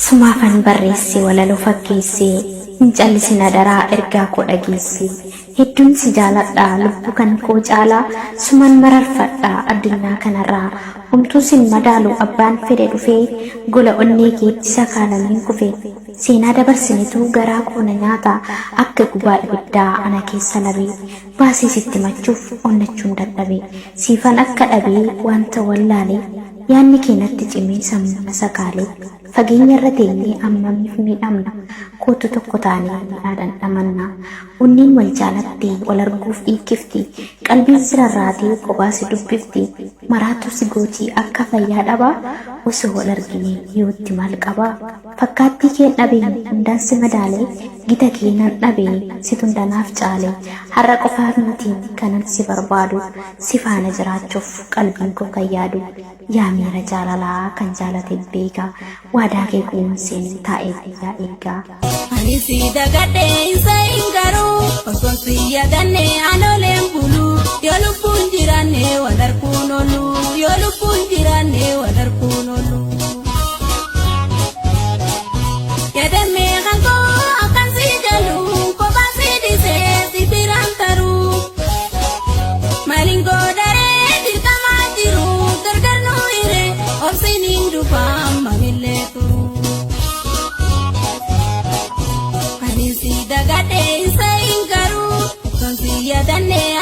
Sumaafan barreessi walaloo fakkeessi Hinjallisina daraa ergaa koo dhageessi hedduun si jaaladha lubbu kan koo caalaa suman mararfadha addunyaa kanarraa homtuu sin madaalu abbaan fedhe dhufee gola onnee keetti sakaalamiin kufe seenaa dabarsinitu garaa koo na nyaata akka gubaa ibiddaa ana keessa labee baasii sitti machuuf onnachuun dadhabee siifan akka dhabee wanta wallaalee yaanni keenatti cimee sammuu na sakaalee fageenya irra teenyee ammamiif miidhamna kootu tokko taanee miidhaan dhamanna unniin wal jaalattee wal arguuf dhiikkifti qalbiin sirarraatee qobaasi dubbifti maraatu si gootii akka fayyaa dhabaa osoo wal argine yootti maal qabaa fakkaattii keen dhabee hundaan si madaalee gita keenan dhabee situn danaaf caalee har'a qofaaf nutiin kanan si barbaadu si faana jiraachuuf qalbiin koo kan yaadu yaa miira jaalalaa kan jaalate beeka waadaa kee kunuunseen taa'ee guyyaa eegaa. Ani si dagadhee isa hin garuu osoo si yaadannee anoleen buluu yoo lubbuun jiraanne wal arguun oolu yoo lubbuun jiraanne wal arguun oolu. Yaadamee kan koo akkan si jalu kophaa si dhisee si biraan taruu maaliin goodaree dirqamaa jiru gargar nu hiree obsiin hin dhufaa mamillee turu. Dagadhee isa hin garuu osoo si yaadannee